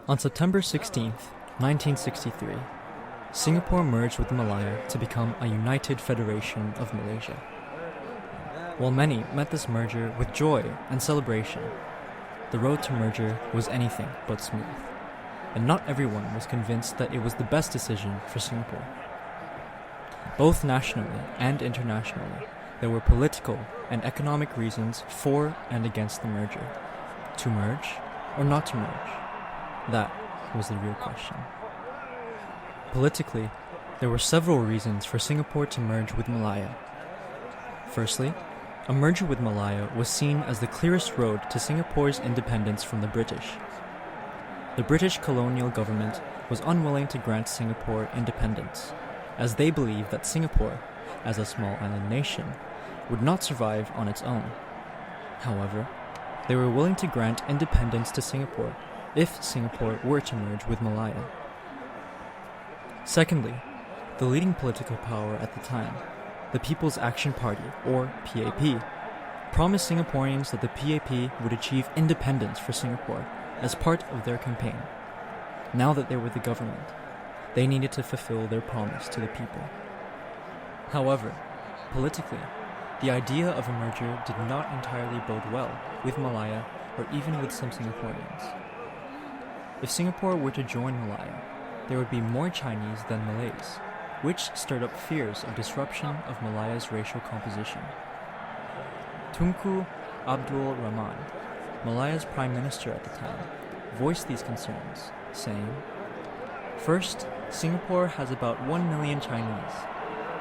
On September 16th, 1963, Singapore merged with Malaya to become a united federation of Malaysia. While many met this merger with joy and celebration, the road to merger was anything but smooth, and not everyone was convinced that it was the best decision for Singapore. Both nationally and internationally, there were political and economic reasons for and against the merger. To merge or not to merge? That was the real question. Politically, there were several reasons for Singapore to merge with Malaya. Firstly, a merger with Malaya was seen as the clearest road to Singapore's independence from the British. The British colonial government was unwilling to grant Singapore independence, as they believed that Singapore, as a small island nation, would not survive on its own. However, they were willing to grant independence to Singapore if Singapore were to merge with Malaya. Secondly, the leading political power at the time, the People's Action Party, or PAP, promised Singaporeans that the PAP would achieve independence for Singapore as part of their campaign. Now that they were the government, they needed to fulfill their promise to the people. However, politically, the idea of a merger did not entirely bode well with Malaya or even with some Singaporeans. If Singapore were to join Malaya, there would be more Chinese than Malays, which stirred up fears of disruption of Malaya's racial composition. Tunku Abdul Rahman, Malaya's prime minister at the time, voiced these concerns, saying, "First, Singapore has about 1 million Chinese.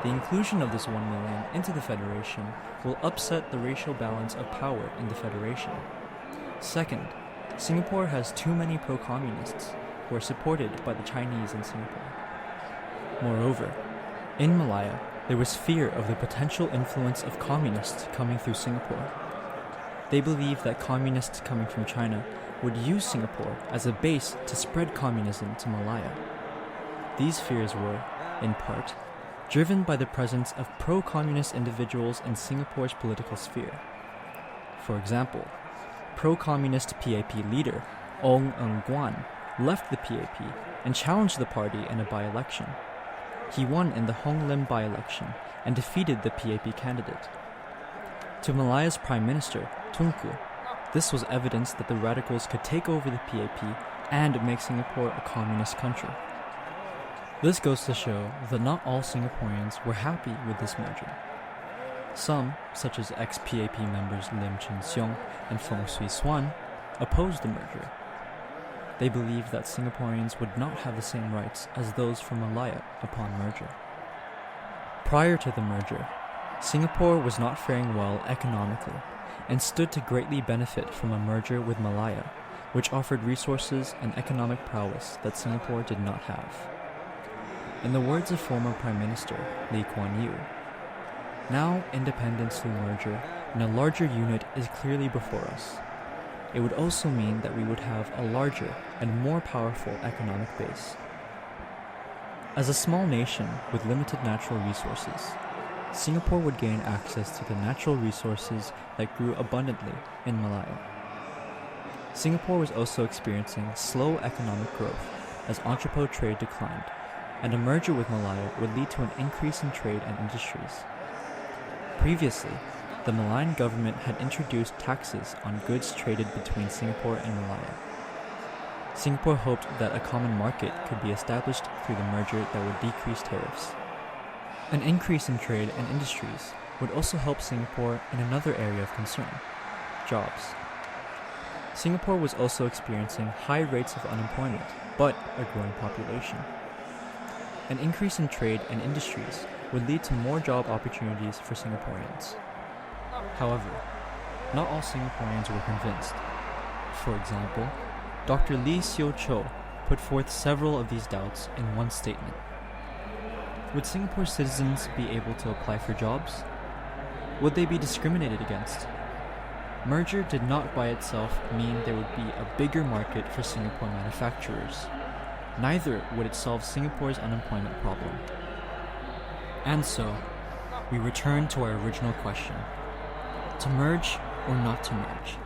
The inclusion of this 1 million into the federation will upset the racial balance of power in the federation. Second, Singapore has too many pro-communists who are supported by the Chinese in Singapore. Moreover, in Malaya, there was fear of the potential influence of communists coming through Singapore. They believed that communists coming from China would use Singapore as a base to spread communism to Malaya. These fears were, in part, driven by the presence of pro-communist individuals in Singapore's political sphere. For example, pro-communist PAP leader Ong Eng Guan left the PAP and challenged the party in a by-election. He won in the Hong Lim by-election and defeated the PAP candidate. To Malaya's Prime Minister, Tunku, this was evidence that the radicals could take over the PAP and make Singapore a communist country. This goes to show that not all Singaporeans were happy with this merger. Some, such as ex-PAP members Lim Chin Siong and Fong Swee Swan, opposed the merger. They believed that Singaporeans would not have the same rights as those from Malaya upon merger. Prior to the merger, Singapore was not faring well economically and stood to greatly benefit from a merger with Malaya, which offered resources and economic prowess that Singapore did not have. In the words of former Prime Minister Lee Kuan Yew, "Now independence through merger in a larger unit is clearly before us. It would also mean that we would have a larger and more powerful economic base." As a small nation with limited natural resources, Singapore would gain access to the natural resources that grew abundantly in Malaya. Singapore was also experiencing slow economic growth as entrepot trade declined, and a merger with Malaya would lead to an increase in trade and industries. Previously, the Malayan government had introduced taxes on goods traded between Singapore and Malaya. Singapore hoped that a common market could be established through the merger that would decrease tariffs. An increase in trade and industries would also help Singapore in another area of concern: jobs. Singapore was also experiencing high rates of unemployment, but a growing population. An increase in trade and industries would lead to more job opportunities for Singaporeans. However, not all Singaporeans were convinced. For example, Dr. Lee Seo Cho put forth several of these doubts in one statement. Would Singapore citizens be able to apply for jobs? Would they be discriminated against? Merger did not by itself mean there would be a bigger market for Singapore manufacturers. Neither would it solve Singapore's unemployment problem. And so, we return to our original question: to merge or not to merge?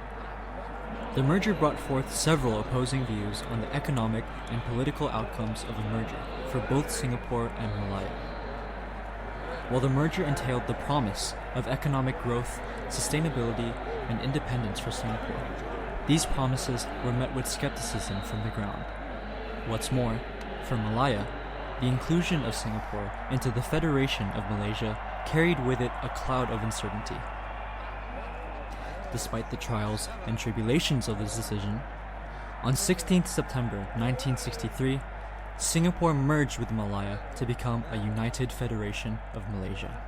The merger brought forth several opposing views on the economic and political outcomes of a merger for both Singapore and Malaya. While the merger entailed the promise of economic growth, sustainability, and independence for Singapore, these promises were met with skepticism from the ground. What's more, for Malaya, the inclusion of Singapore into the Federation of Malaysia carried with it a cloud of uncertainty. Despite the trials and tribulations of this decision, on 16th September 1963, Singapore merged with Malaya to become a united federation of Malaysia.